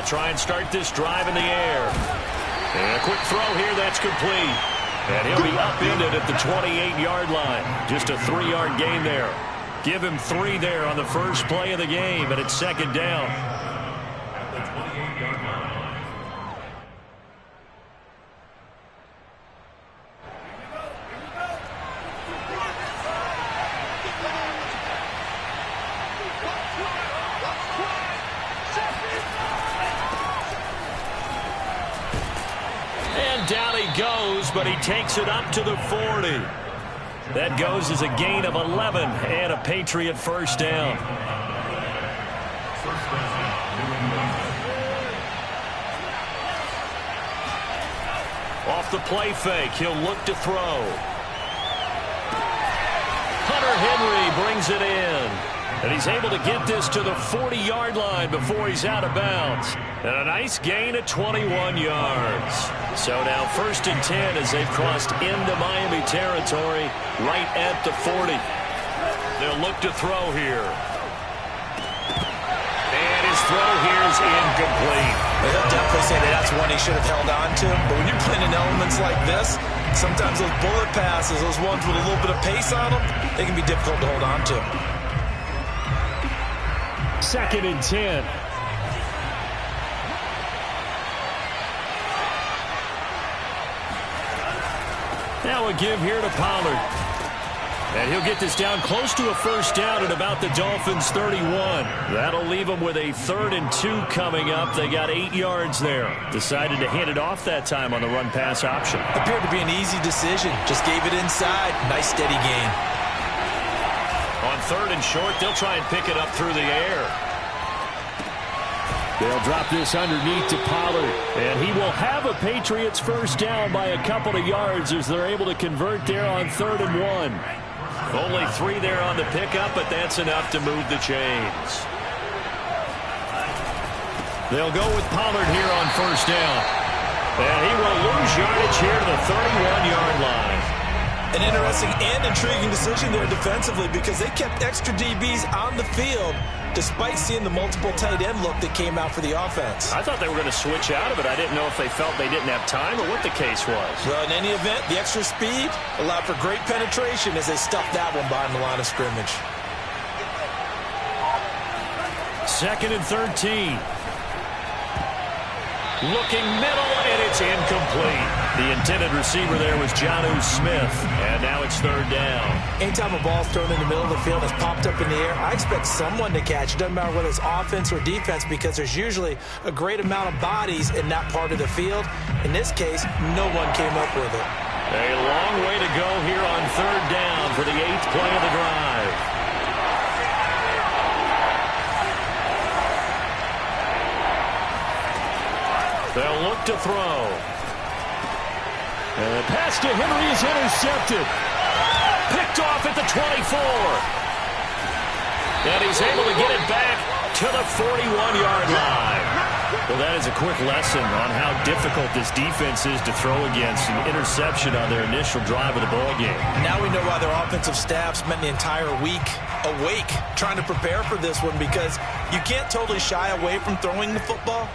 try and start this drive in the air. And a quick throw here, that's complete. And he'll be upended at the 28-yard line. Just a 3-yard gain there. Give him 3 there on the first play of the game, and it's second down. Down he goes, but he takes it up to the 40. That goes as a gain of 11 and a Patriot first down. Off the play fake, he'll look to throw. Hunter Henry brings it in. And he's able to get this to the 40-yard line before he's out of bounds. And a nice gain of 21 yards. So now 1st and 10 as they've crossed into Miami territory right at the 40. They'll look to throw here. And his throw here is incomplete. They'll definitely say that that's one he should have held on to. But when you're playing in elements like this, sometimes those bullet passes, those ones with a little bit of pace on them, they can be difficult to hold on to. 2nd and 10. Now a give here to Pollard. And he'll get this down close to a first down at about the Dolphins' 31. That'll leave them with a 3rd and 2 coming up. They got 8 yards there. Decided to hand it off that time on the run-pass option. Appeared to be an easy decision. Just gave it inside. Nice steady gain. On 3rd and short, they'll try and pick it up through the air. They'll drop this underneath to Pollard. And he will have a Patriots first down by a couple of yards as they're able to convert there on 3rd and 1. Only 3 there on the pickup, but that's enough to move the chains. They'll go with Pollard here on first down. And he will lose yardage here to the 31-yard line. An interesting and intriguing decision there defensively because they kept extra DBs on the field despite seeing the multiple tight end look that came out for the offense. I thought they were going to switch out of it. I didn't know if they felt they didn't have time or what the case was. Well, in any event, the extra speed allowed for great penetration as they stuffed that one behind the line of scrimmage. 2nd and 13. Looking middle, and it's incomplete. The intended receiver there was Jonnu Smith, and now it's 3rd down. Anytime a ball's thrown in the middle of the field, it's popped up in the air, I expect someone to catch it. Doesn't matter whether it's offense or defense because there's usually a great amount of bodies in that part of the field. In this case, no one came up with it. A long way to go here on 3rd down for the 8th play of the drive. They'll look to throw. And the pass to Henry is intercepted. Picked off at the 24. And he's able to get it back to the 41-yard line. Well, that is a quick lesson on how difficult this defense is to throw against an interception on their initial drive of the ballgame. Now we know why their offensive staff spent the entire week awake trying to prepare for this one because you can't totally shy away from throwing the football.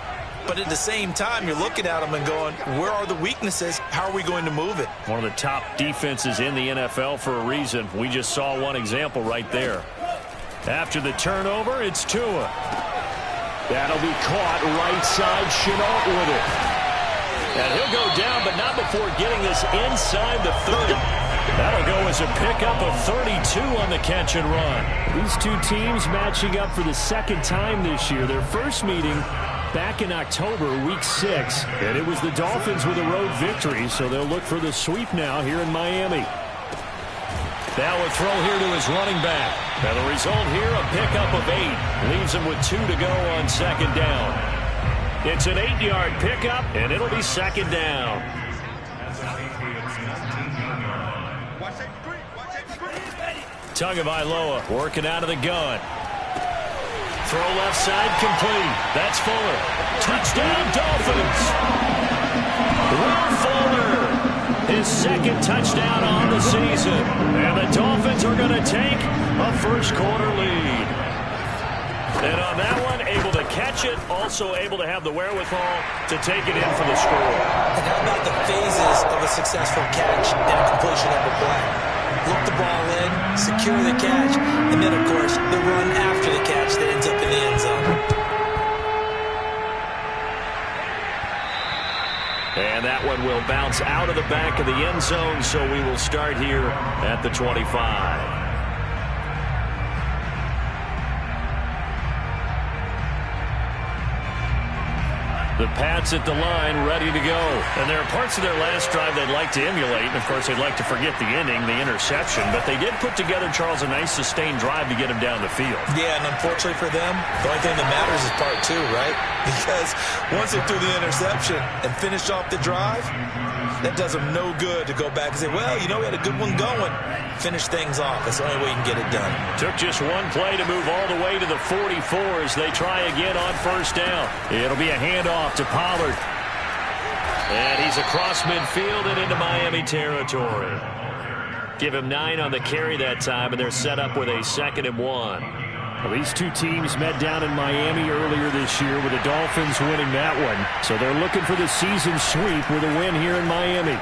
But at the same time, you're looking at them and going, where are the weaknesses? How are we going to move it? One of the top defenses in the NFL for a reason. We just saw one example right there. After the turnover, it's Tua. That'll be caught right side, Chenault with it. And he'll go down, but not before getting this inside the 30. That'll go as a pickup of 32 on the catch and run. These two teams matching up for the 2nd time this year. Their first meeting back in October, week 6. And it was the Dolphins with a road victory, so they'll look for the sweep now here in Miami. Now a throw here to his running back. And the result here, a pickup of 8. Leaves him with 2 to go on 2nd down. It's an 8-yard pickup, and it'll be 2nd down. Tagovailoa working out of the gun. Throw left side complete. That's Fuller. Touchdown Dolphins. Will Fuller. His 2nd touchdown on the season. And the Dolphins are going to take a first quarter lead. And on that one, able to catch it, also able to have the wherewithal to take it in for the score. And how about the phases of a successful catch and a completion of a play? Look the ball in, secure the catch, and then, of course, the run after the catch that ends up in the end zone. And that one will bounce out of the back of the end zone, so we will start here at the 25. The Pats at the line, ready to go. And there are parts of their last drive they'd like to emulate. And, of course, they'd like to forget the inning, the interception. But they did put together, Charles, a nice sustained drive to get him down the field. Yeah, and unfortunately for them, the only thing that matters is part two, right? Because once they threw the interception and finished off the drive, that does them no good to go back and say, well, you know, we had a good one going. Finish things off. That's the only way you can get it done. Took just one play to move all the way to the 44 as they try again on first down. It'll be a handoff to Pollard. And he's across midfield and into Miami territory. Give him 9 on the carry that time, and they're set up with a 2nd and 1. Well, these two teams met down in Miami earlier this year with the Dolphins winning that one. So they're looking for the season sweep with a win here in Miami.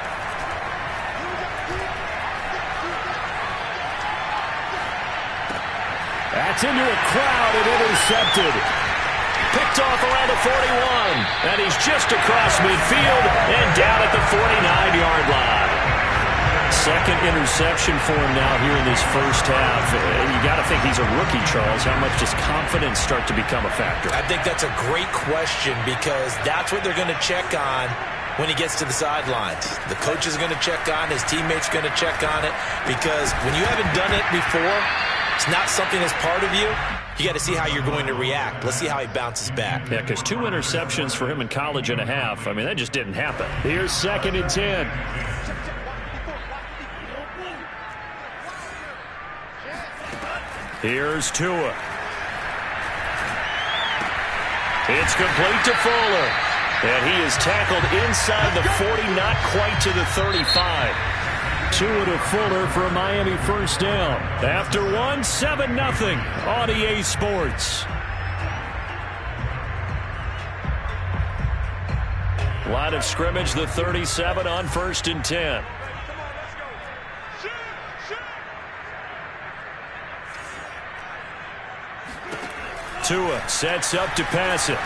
That's into a crowd and intercepted. Picked off around the 41. And he's just across midfield and down at the 49-yard line. Second interception for him now here in this first half. And you got to think he's a rookie, Charles. How much does confidence start to become a factor? I think that's a great question because that's what they're going to check on when he gets to the sidelines. The coach is going to check on, his teammates are going to check on it because when you haven't done it before, it's not something that's part of you. You got to see how you're going to react. Let's see how he bounces back. Yeah, because 2 interceptions for him in college and a half. I mean, that just didn't happen. Here's 2nd and 10. Here's Tua. It's complete to Fuller. And he is tackled inside the 40, not quite to the 35. Tua to Fuller for a Miami first down. After one, 7-0 on EA Sports. Line of scrimmage, the 37 on 1st and 10. Tua sets up to pass it.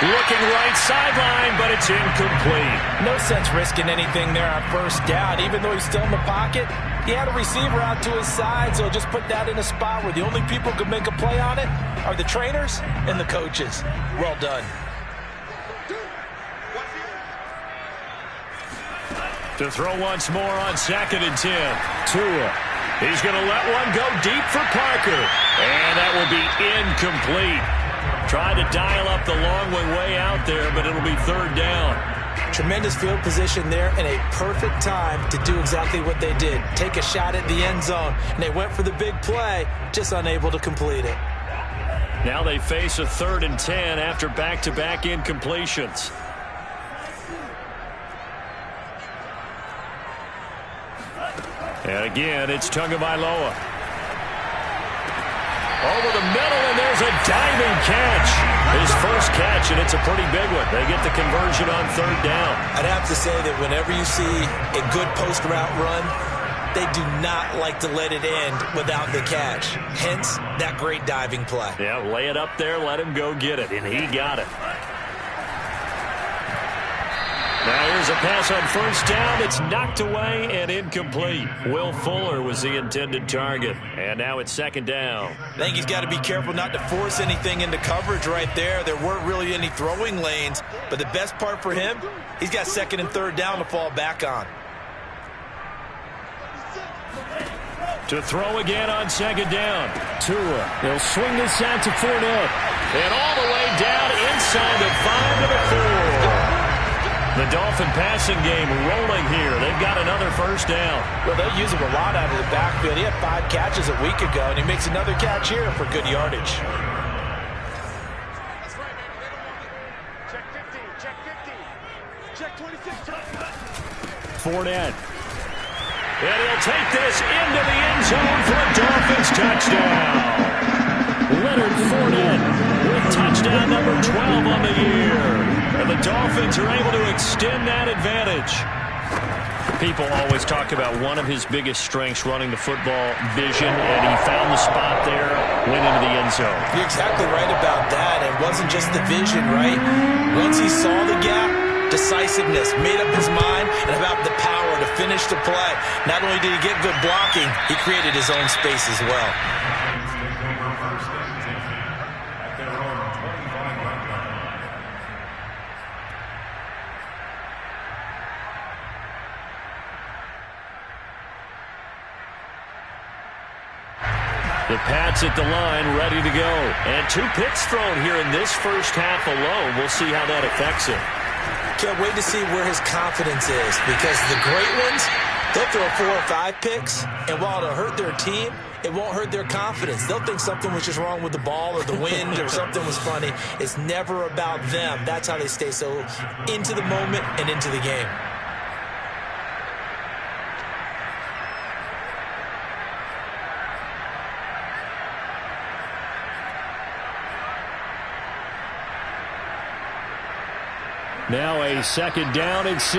Looking right sideline, but it's incomplete. No sense risking anything there on first down. Even though he's still in the pocket, he had a receiver out to his side, so just put that in a spot where the only people who can make a play on it are the trainers and the coaches. Well done. To throw once more on 2nd and 10. Tua. He's going to let one go deep for Parker. And that will be incomplete. Trying to dial up the long one way out there, but it'll be 3rd down. Tremendous field position there and a perfect time to do exactly what they did. Take a shot at the end zone. And they went for the big play, just unable to complete it. Now they face a 3rd and 10 after back-to-back incompletions. And again, it's Tagovailoa. Over the middle, and there's a diving catch. His first catch, and it's a pretty big one. They get the conversion on 3rd down. I'd have to say that whenever you see a good post-route run, they do not like to let it end without the catch. Hence, that great diving play. Yeah, lay it up there, let him go get it, and he got it. Now here's a pass on 1st down. It's knocked away and incomplete. Will Fuller was the intended target. And now it's 2nd down. I think he's got to be careful not to force anything into coverage right there. There weren't really any throwing lanes. But the best part for him, he's got 2nd and 3rd down to fall back on. To throw again on 2nd down. Tua. They'll swing this out to Fournette. And all the way down inside the 5 to the 4. The Dolphin passing game rolling here. They've got another first down. Well, they'll use him a lot out of the backfield. He had 5 catches a week ago, and he makes another catch here for good yardage. Check 50, check 50, check 26. Fournette. And he'll take this into the end zone for a Dolphins touchdown. Leonard Fournette with touchdown number 12 on the year. And the Dolphins are able to extend that advantage. People always talk about one of his biggest strengths, running the football, vision, and he found the spot there, went into the end zone. You're exactly right about that. It wasn't just the vision, right? Once he saw the gap, decisiveness, made up his mind, and about the power to finish the play. Not only did he get good blocking, he created his own space as well. The Pats at the line, ready to go. And 2 picks thrown here in this first half alone. We'll see how that affects him. Can't wait to see where his confidence is, because the great ones, they'll throw 4 or 5 picks, and while it'll hurt their team, it won't hurt their confidence. They'll think something was just wrong with the ball or the wind or something was funny. It's never about them. That's how they stay so into the moment and into the game. Now a 2nd down and 6.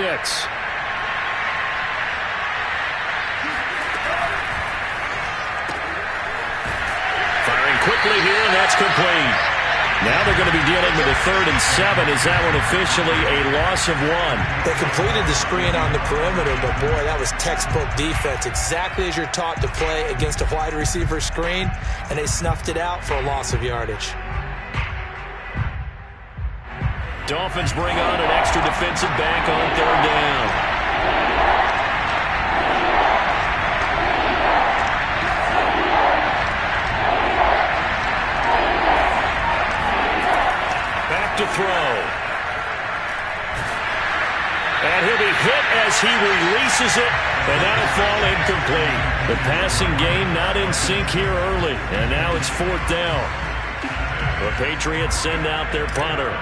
Firing quickly here, and that's complete. Now they're going to be dealing with a 3rd and 7. Is that one officially a loss of 1? They completed the screen on the perimeter, but boy, that was textbook defense. Exactly as you're taught to play against a wide receiver screen, and they snuffed it out for a loss of yardage. Dolphins bring on an extra defensive back on 3rd down. Back to throw. And he'll be hit as he releases it, and that'll fall incomplete. The passing game not in sync here early, and now it's 4th down. The Patriots send out their punter.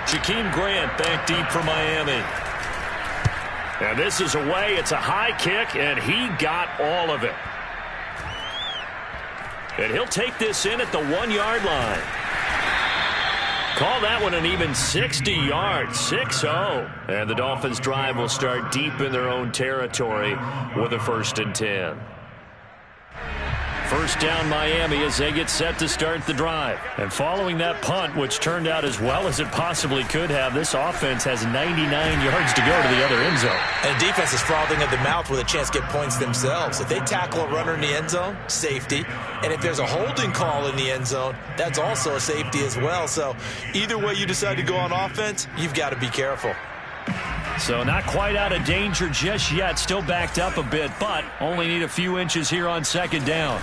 Jakeem Grant back deep for Miami. And this is away. It's a high kick, and he got all of it. And he'll take this in at the 1-yard line. Call that one an even 60 yards, 6-0. And the Dolphins drive will start deep in their own territory with a 1st and 10. 1st down Miami as they get set to start the drive. And following that punt, which turned out as well as it possibly could have, this offense has 99 yards to go to the other end zone. And defense is frothing at the mouth with a chance to get points themselves. If they tackle a runner in the end zone, safety. And if there's a holding call in the end zone, that's also a safety as well. So either way you decide to go on offense, you've got to be careful. So not quite out of danger just yet. Still backed up a bit, but only need a few inches here on 2nd down.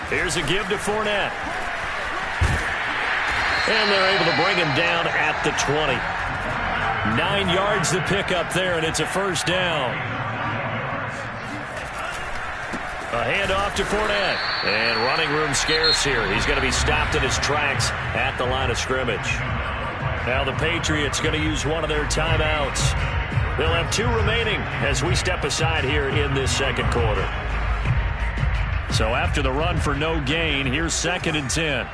Here's a give to Fournette. And they're able to bring him down at the 20. 9 yards to pick up there, and it's a 1st down. A handoff to Fournette. And running room scarce here. He's going to be stopped in his tracks at the line of scrimmage. Now the Patriots going to use one of their timeouts. They'll have 2 remaining as we step aside here in this 2nd quarter. So after the run for no gain, here's 2nd and 10.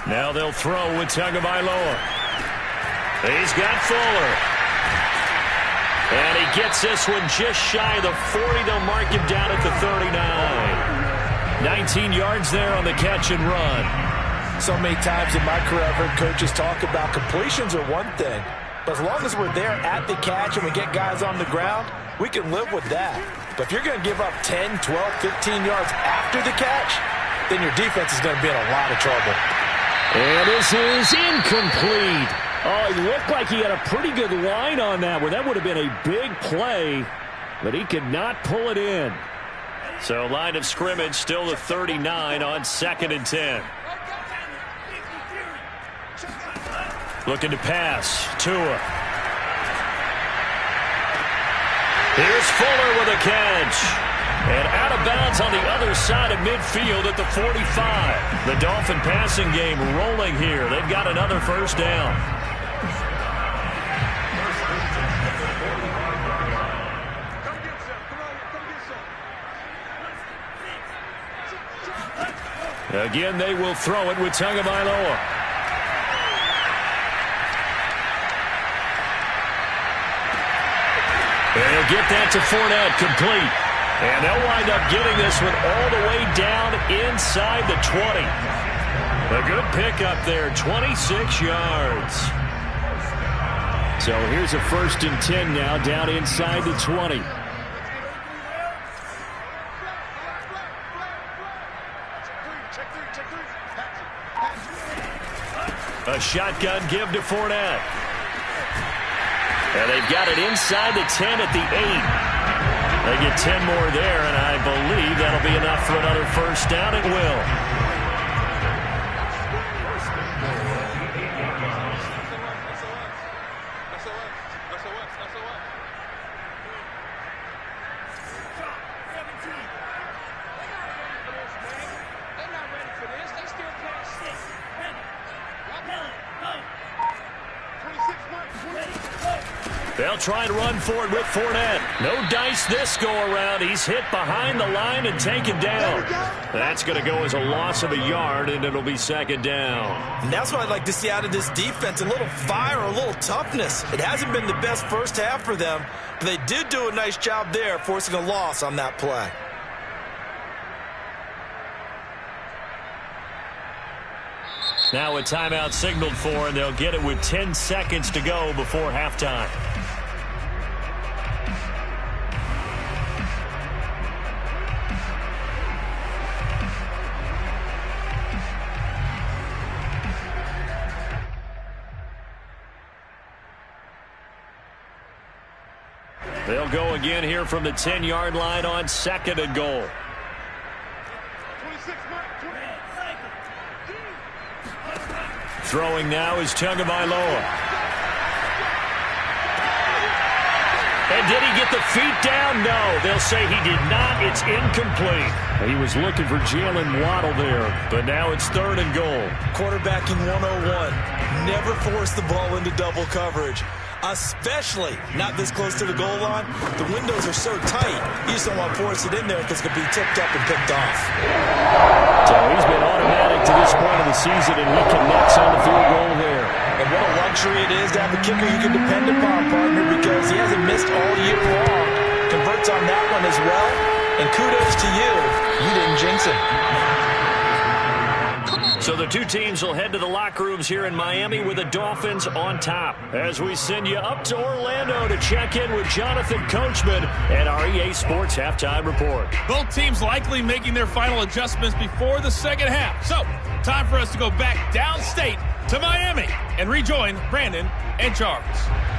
Now they'll throw with Tagovailoa. He's got Fuller. And he gets this one just shy of the 40. They'll mark him down at the 39. 19 yards there on the catch and run. So many times in my career I've heard coaches talk about completions are one thing, but as long as we're there at the catch and we get guys on the ground, we can live with that. But if you're going to give up 10, 12, 15 yards after the catch, then your defense is going to be in a lot of trouble. And this is incomplete. Oh, it looked like he had a pretty good line on that one. That would have been a big play, but he could not pull it in. So line of scrimmage still to 39 on 2nd and 10. Looking to pass. Tua. Here's Fuller with a catch. And out of bounds on the other side of midfield at the 45. The Dolphin passing game rolling here. They've got another 1st down. Again, they will throw it with Tagovailoa. And he'll get that to Fournette, complete. And they'll wind up getting this one all the way down inside the 20. A good pickup there, 26 yards. So here's a 1st and 10 now, down inside the 20. A shotgun give to Fournette. And they've got it inside the 10 at the 8. They get 10 more there, and I believe that'll be enough for another 1st down. It will. They'll try and run for it with Fournette. No dice this go-around. He's hit behind the line and taken down. That's going to go as a loss of a yard, and it'll be 2nd down. And that's what I'd like to see out of this defense, a little fire, a little toughness. It hasn't been the best first half for them, but they did do a nice job there, forcing a loss on that play. Now a timeout signaled for, and they'll get it with 10 seconds to go before halftime. They'll go again here from the 10-yard line on 2nd and goal. Throwing now is Tagovailoa. And did he get the feet down? No, they'll say he did not. It's incomplete. He was looking for Jalen Waddle there, but now it's 3rd and goal. Quarterbacking 101. Never force the ball into double coverage, especially not this close to the goal line. The windows are so tight, you just don't want to force it in there because it could be tipped up and picked off. So he's been automatic to this point of the season, and he connects on the field goal there. And what a luxury it is to have a kicker you can depend upon, partner, because he hasn't missed all year long. Converts on that one as well, and kudos to you. You didn't jinx him. So the two teams will head to the locker rooms here in Miami with the Dolphins on top. As we send you up to Orlando to check in with Jonathan Coachman and our EA Sports Halftime Report. Both teams likely making their final adjustments before the second half. So, time for us to go back downstate to Miami and rejoin Brandon and Charles.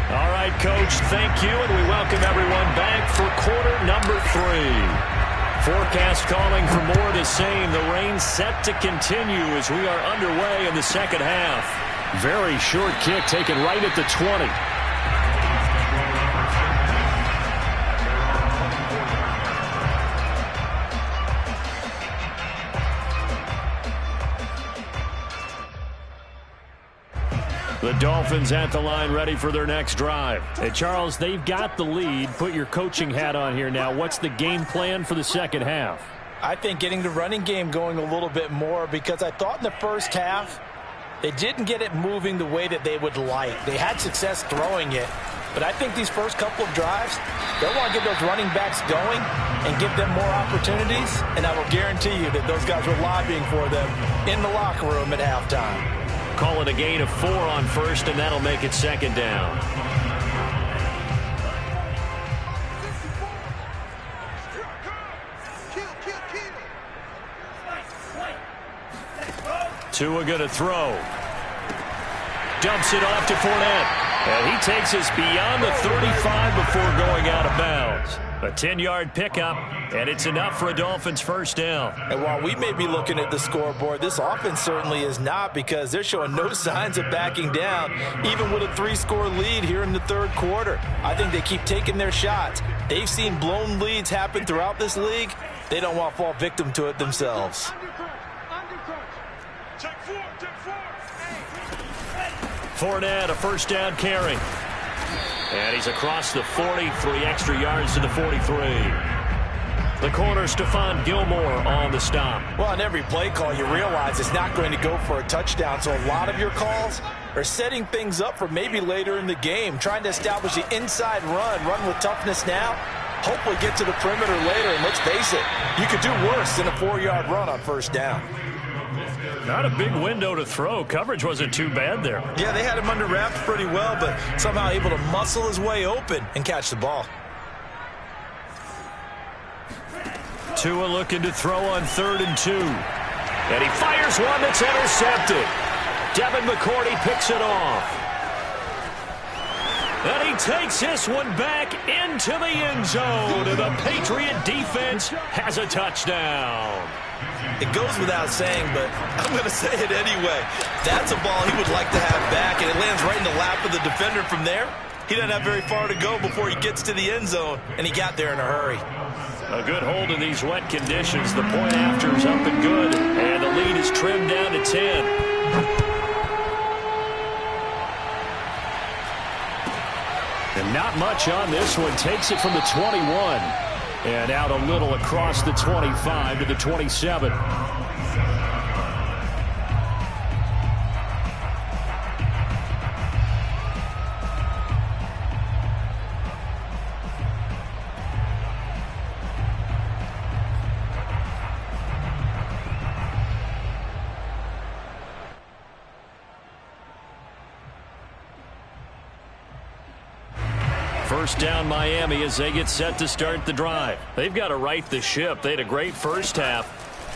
All right, Coach, thank you, and we welcome everyone back for quarter number 3. Forecast calling for more of the same. The rain set to continue as we are underway in the second half. Very short kick taken right at the 20. The Dolphins at the line ready for their next drive. Hey, Charles, they've got the lead. Put your coaching hat on here now. What's the game plan for the second half? I think getting the running game going a little bit more, because I thought in the first half they didn't get it moving the way that they would like. They had success throwing it, but I think these first couple of drives, they'll want to get those running backs going and give them more opportunities, and I will guarantee you that those guys were lobbying for them in the locker room at halftime. Call it a gain of 4 on first, and that'll make it second down. Tua going to throw. Dumps it off to Fournette. And he takes us beyond the 35 before going out of bounds. A 10-yard pickup, and it's enough for a Dolphins first down. And while we may be looking at the scoreboard, this offense certainly is not, because they're showing no signs of backing down, even with a 3-score lead here in the third quarter. I think they keep taking their shots. They've seen blown leads happen throughout this league. They don't want to fall victim to it themselves. Fournette, a first down carry. And he's across the 40, 3 extra yards to the 43. The corner, Stephon Gilmore on the stop. Well, on every play call, you realize it's not going to go for a touchdown, so a lot of your calls are setting things up for maybe later in the game, trying to establish the inside run with toughness now, hopefully get to the perimeter later, and let's face it, you could do worse than a 4-yard run on first down. Not a big window to throw. Coverage wasn't too bad there. Yeah, they had him under wraps pretty well, but somehow able to muscle his way open and catch the ball. Tua looking to throw on 3rd and 2. And he fires one that's intercepted. Devin McCourty picks it off. And he takes this one back into the end zone. And the Patriot defense has a touchdown. It goes without saying, but I'm going to say it anyway. That's a ball he would like to have back, and it lands right in the lap of the defender from there. He doesn't have very far to go before he gets to the end zone, and he got there in a hurry. A good hold in these wet conditions. The point after is up and good, and the lead is trimmed down to 10. And not much on this one. Takes it from the 21. And out a little across the 25 to the 27. First down Miami as they get set to start the drive. They've got to right the ship. They had a great first half,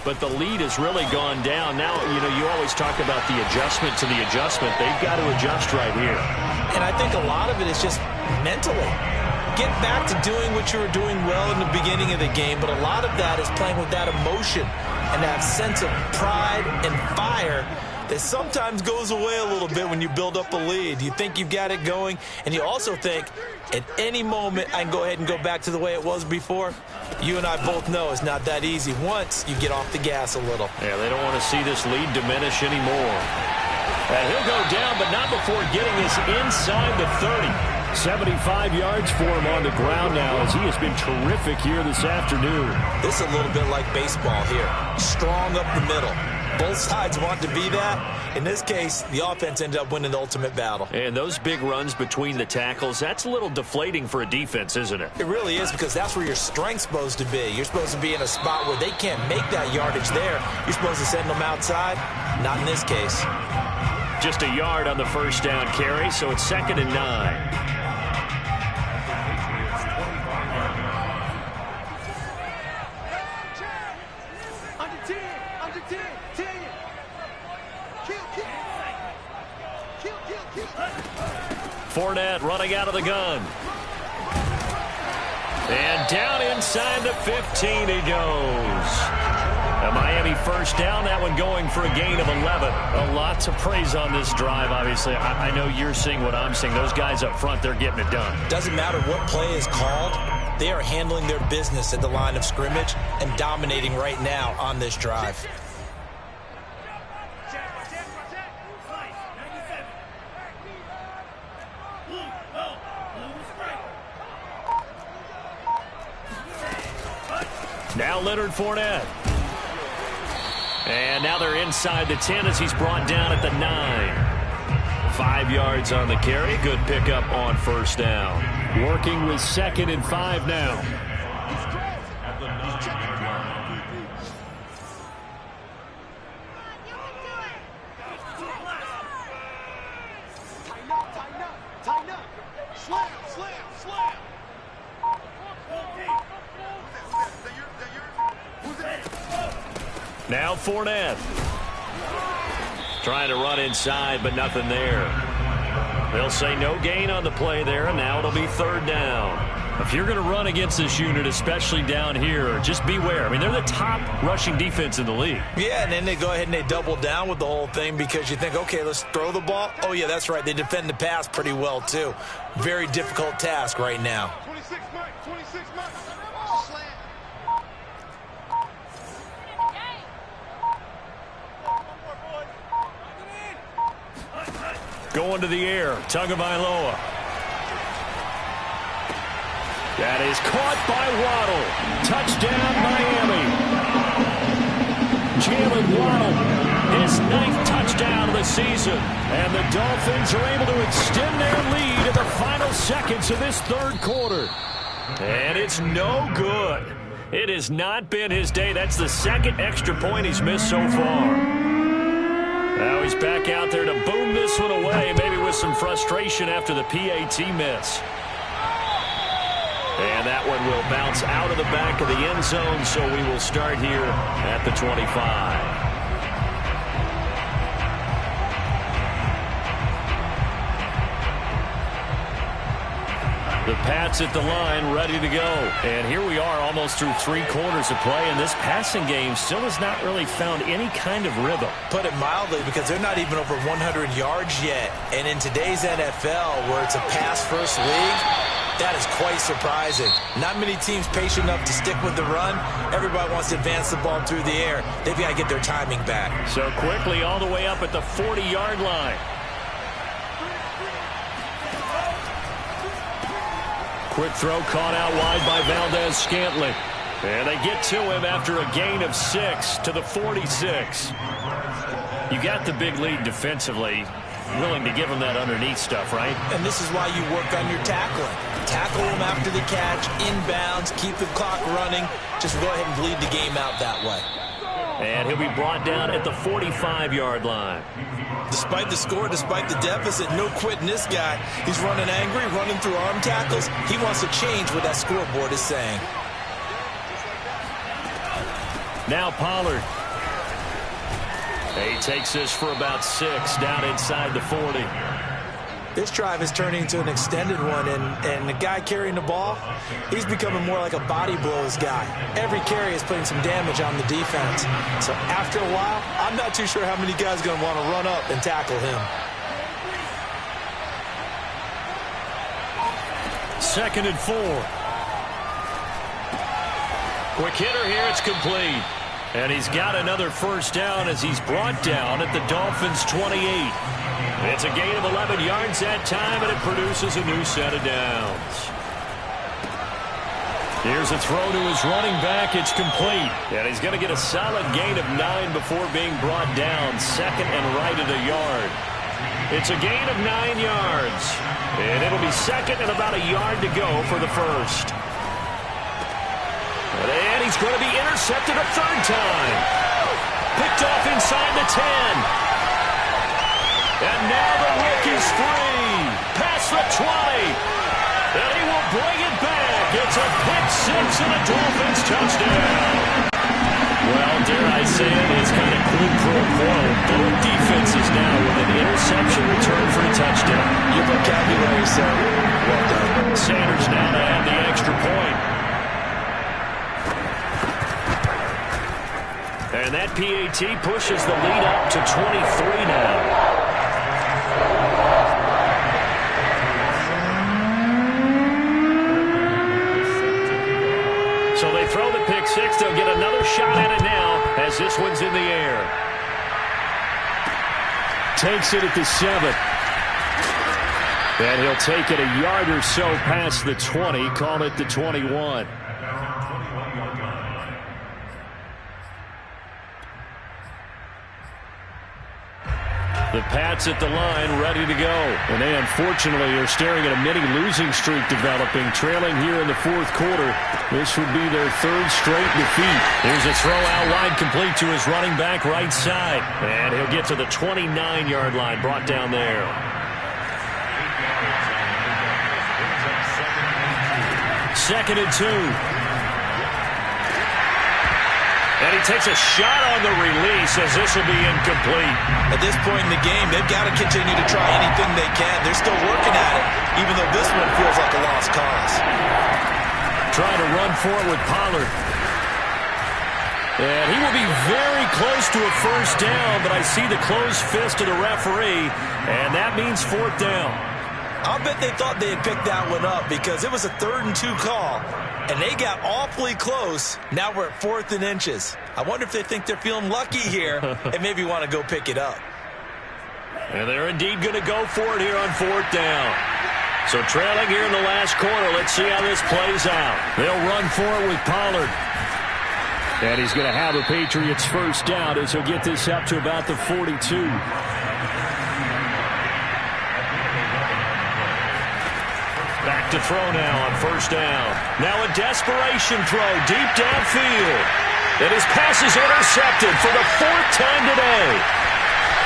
but the lead has really gone down. Now, you always talk about the adjustment to the adjustment. They've got to adjust right here. And I think a lot of it is just mentally. Get back to doing what you were doing well in the beginning of the game, but a lot of that is playing with that emotion and that sense of pride and fire that sometimes goes away a little bit when you build up a lead. You think you've got it going, and you also think at any moment I can go ahead and go back to the way it was before. You and I both know it's not that easy once you get off the gas a little. Yeah, they don't want to see this lead diminish anymore. And he'll go down, but not before getting us inside the 30. 75 yards for him on the ground now as he has been terrific here this afternoon. This is a little bit like baseball here. Strong up the middle. Both sides want to be that. In this case, the offense ended up winning the ultimate battle. And those big runs between the tackles, that's a little deflating for a defense, isn't it? It really is, because that's where your strength's supposed to be. You're supposed to be in a spot where they can't make that yardage there. You're supposed to send them outside. Not in this case. Just a yard on the first down carry, so it's 2nd and 9. Fournette running out of the gun. And down inside the 15 he goes. A Miami first down, that one going for a gain of 11. A lot to praise on this drive, obviously. I know you're seeing what I'm seeing. Those guys up front, they're getting it done. Doesn't matter what play is called. They are handling their business at the line of scrimmage and dominating right now on this drive. Now Leonard Fournette. And now they're inside the 10 as he's brought down at the 9. 5 yards on the carry. Good pickup on first down. Working with 2nd and 5 now. Now Fournette. Trying to run inside, but nothing there. They'll say no gain on the play there, and now it'll be 3rd down. If you're going to run against this unit, especially down here, just beware. I mean, they're the top rushing defense in the league. Yeah, and then they go ahead and they double down with the whole thing because you think, okay, let's throw the ball. Oh, yeah, that's right. They defend the pass pretty well, too. Very difficult task right now. 26 Mike, 26 Mike. Slant. Going to the air, Tagovailoa. That is caught by Waddle. Touchdown, Miami. Jalen Waddle, his 9th touchdown of the season. And the Dolphins are able to extend their lead in the final seconds of this third quarter. And it's no good. It has not been his day. That's the 2nd extra point he's missed so far. Now he's back out there to boom this one away, maybe with some frustration after the PAT miss. And that one will bounce out of the back of the end zone, so we will start here at the 25. The Pats at the line, ready to go. And here we are almost through 3 quarters of play, and this passing game still has not really found any kind of rhythm. Put it mildly, because they're not even over 100 yards yet. And in today's NFL, where it's a pass-first league, that is quite surprising. Not many teams patient enough to stick with the run. Everybody wants to advance the ball through the air. They've got to get their timing back. So quickly all the way up at the 40-yard line. Quick throw caught out wide by Valdez-Scantling. And they get to him after a gain of 6 to the 46. You got the big lead defensively. Willing to give him that underneath stuff, right? And this is why you work on your tackling. Tackle him after the catch, inbounds, keep the clock running. Just go ahead and bleed the game out that way. And he'll be brought down at the 45-yard line. Despite the score, despite the deficit, no quitting this guy. He's running angry, running through arm tackles. He wants to change what that scoreboard is saying. Now Pollard. He takes this for about 6 down inside the 40. This drive is turning into an extended one, and the guy carrying the ball, he's becoming more like a body blows guy. Every carry is putting some damage on the defense. So after a while, I'm not too sure how many guys are going to want to run up and tackle him. 2nd and 4. Quick hitter here, it's complete. And he's got another first down as he's brought down at the Dolphins' 28. It's a gain of 11 yards that time, and it produces a new set of downs. Here's a throw to his running back. It's complete. And he's going to get a solid gain of 9 before being brought down. 2nd and right at a yard. It's a gain of 9 yards. And it'll be 2nd and about a yard to go for the first. And he's going to be intercepted a 3rd time. Picked off inside the 10. And now the rookie's free. Past the 20. And he will bring it back. It's a pick 6 and a Dolphins touchdown. Well, dare I say it, it's kind of quid pro quo. Both defenses now with an interception return for a touchdown. Your vocabulary, sir. Well done. Sanders now to add the extra point. And that PAT pushes the lead up to 23 now. So they throw the pick 6. They'll get another shot at it now as this one's in the air. Takes it at the 7. And he'll take it a yard or so past the 20. Call it the 21. The Pats at the line, ready to go. And they, unfortunately, are staring at a mini losing streak developing, trailing here in the 4th quarter. This would be their 3rd straight defeat. Here's a throw out wide, complete to his running back right side. And he'll get to the 29-yard line, brought down there. Second and 2. And he takes a shot on the release as this will be incomplete. At this point in the game, they've got to continue to try anything they can. They're still working at it, even though this one feels like a lost cause. Trying to run forward with Pollard. And he will be very close to a first down, but I see the closed fist of the referee, and that means 4th down. I'll bet they thought they had picked that one up because it was a 3rd and 2 call. And they got awfully close. Now we're at 4th and inches. I wonder if they think they're feeling lucky here and maybe want to go pick it up. And they're indeed going to go for it here on 4th down. So trailing here in the last quarter. Let's see how this plays out. They'll run for it with Pollard. And he's going to have a Patriots first down as he'll get this up to about the 42. Back to throw now on first down. Now a desperation throw deep downfield. And his pass is intercepted for the 4th time today.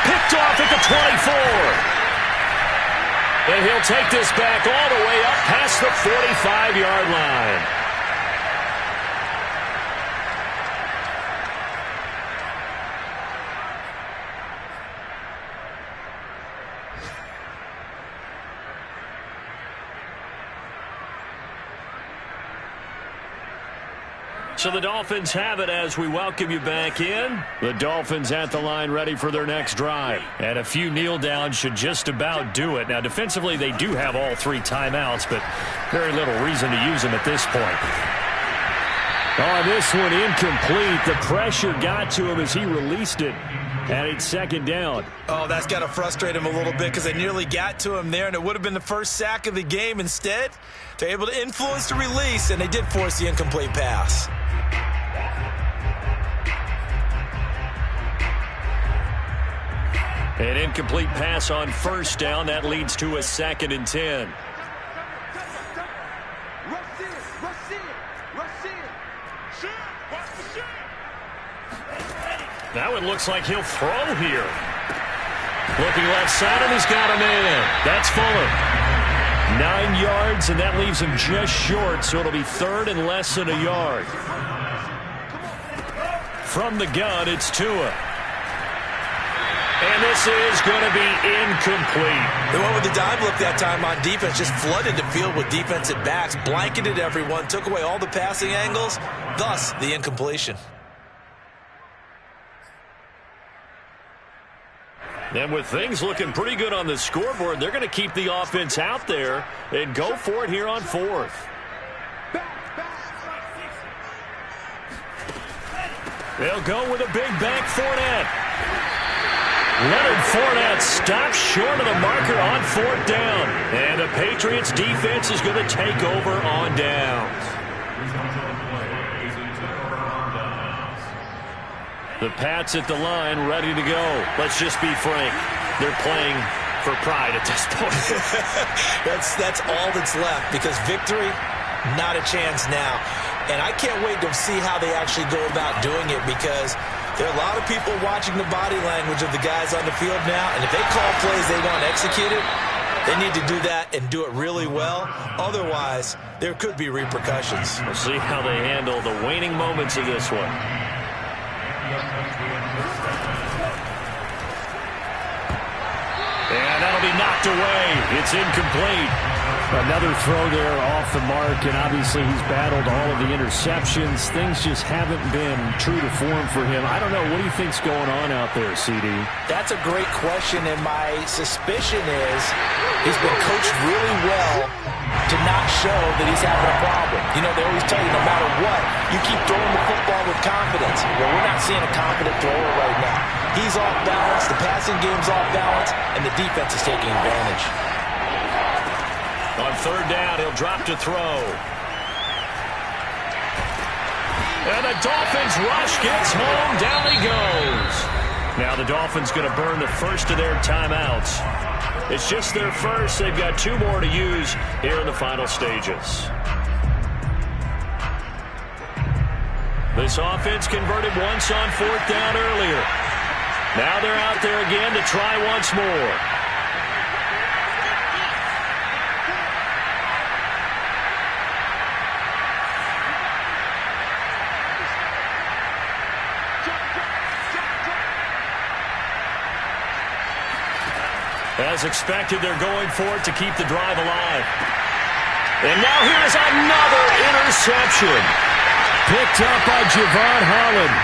Picked off at the 24. And he'll take this back all the way up past the 45-yard line. So the Dolphins have it as we welcome you back in. The Dolphins at the line ready for their next drive. And a few kneel downs should just about do it. Now defensively they do have all 3 timeouts, but very little reason to use them at this point. Oh, this one incomplete. The pressure got to him as he released it. And it's 2nd down. Oh, that's got to frustrate him a little bit because they nearly got to him there, and it would have been the first sack of the game. Instead, they're able to influence the release, and they did force the incomplete pass. An incomplete pass on first down. That leads to a 2nd and 10. Now it looks like he'll throw here. Looking left side, and he's got a man. That's Fuller. 9 yards, and that leaves him just short, so it'll be 3rd and less than a yard. From the gun, it's Tua. And this is going to be incomplete. They went with the dime look that time on defense, just flooded the field with defensive backs, blanketed everyone, took away all the passing angles, thus the incompletion. And with things looking pretty good on the scoreboard, they're going to keep the offense out there and go for it here on 4th. They'll go with a big back Fournette. Leonard Fournette stops short of the marker on 4th down. And the Patriots defense is going to take over on downs. The Pats at the line, ready to go. Let's just be frank. They're playing for pride at this point. That's all that's left, because victory, not a chance now. And I can't wait to see how they actually go about doing it, because there are a lot of people watching the body language of the guys on the field now, and if they call plays they want executed, they need to do that and do it really well. Otherwise, there could be repercussions. We'll see how they handle the waning moments of this one. And that'll be knocked away. It's incomplete. Another throw there off the mark, and obviously he's battled all of the interceptions. Things just haven't been true to form for him. I don't know. What do you think's going on out there, CD? That's a great question, and my suspicion is he's been coached really well to not show that he's having a problem. You know, they always tell you no matter what, you keep throwing the football with confidence. Well, we're not seeing a confident thrower right now. He's off balance, the passing game's off balance, and the defense is taking advantage. On 3rd down, he'll drop to throw. And the Dolphins rush gets home. Down he goes. Now the Dolphins going to burn the first of their timeouts. It's just their first. They've got 2 more to use here in the final stages. This offense converted once on 4th down earlier. Now they're out there again to try once more. As expected, they're going for it to keep the drive alive. And now here's another interception. Picked up by Javon Holland.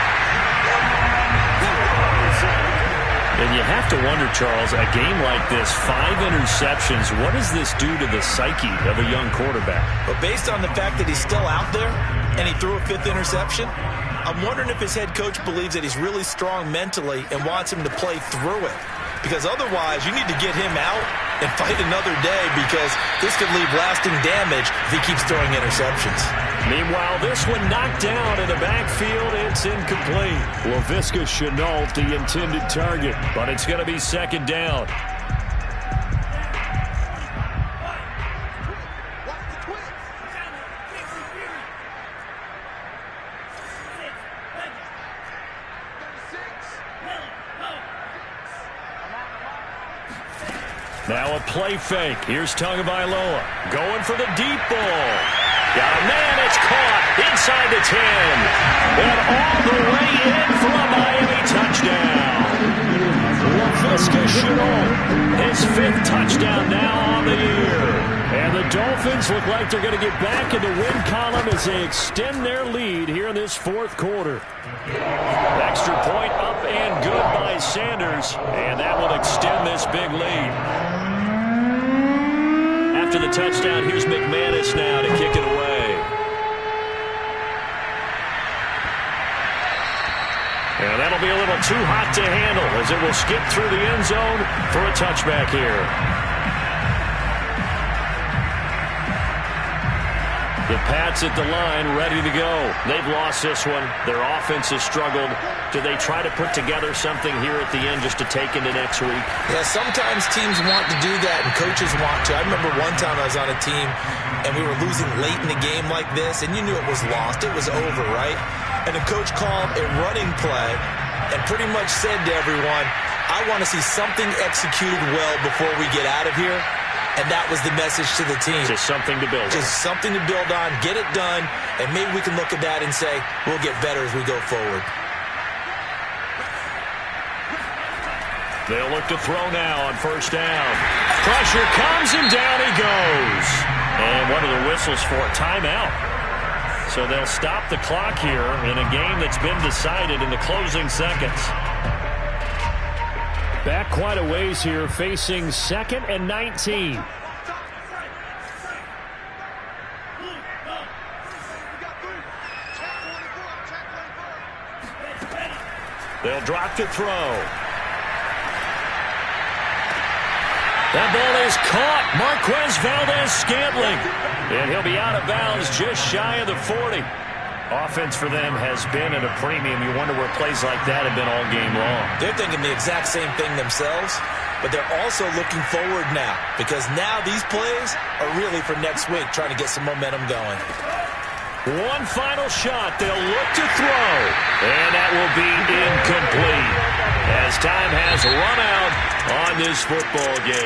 And you have to wonder, Charles, a game like this, 5 interceptions, what does this do to the psyche of a young quarterback? But based on the fact that he's still out there and he threw a 5th interception, I'm wondering if his head coach believes that he's really strong mentally and wants him to play through it. Because otherwise, you need to get him out and fight another day because this could leave lasting damage if he keeps throwing interceptions. Meanwhile, this one knocked down in the backfield. It's incomplete. Laviska Shenault, the intended target, but it's going to be second down. Now a play fake. Here's Tagovailoa going for the deep ball. Got a man. It's caught inside the 10. And all the way in for a Miami touchdown. Laviska Shenault, his 5th touchdown now on the year. And the Dolphins look like they're going to get back in the win column as they extend their lead here in this 4th quarter. Extra point up and good by Sanders. And that will extend this big lead. After the touchdown, here's McManus now to kick it away. And that'll be a little too hot to handle as it will skip through the end zone for a touchback here. The Pats at the line, ready to go. They've lost this one. Their offense has struggled. Do they try to put together something here at the end just to take into next week? Yeah, sometimes teams want to do that and coaches want to. I remember one time I was on a team and we were losing late in the game like this, and you knew it was lost. It was over, right? And the coach called a running play and pretty much said to everyone, I want to see something executed well before we get out of here. And that was the message to the team. Just something to build on. Just something to build on, get it done, and maybe we can look at that and say, we'll get better as we go forward. They'll look to throw now on first down. Pressure comes, and down he goes. And what are the whistles for? Timeout. So they'll stop the clock here in a game that's been decided in the closing seconds. Back quite a ways here, facing 2nd and 19. They'll drop to throw. That ball is caught. Marquez Valdez-Scantling. And he'll be out of bounds just shy of the 40. Offense for them has been at a premium. You wonder where plays like that have been all game long. They're thinking the exact same thing themselves, but they're also looking forward now because now these plays are really for next week, trying to get some momentum going. One final shot. They'll look to throw, and that will be incomplete as time has run out on this football game.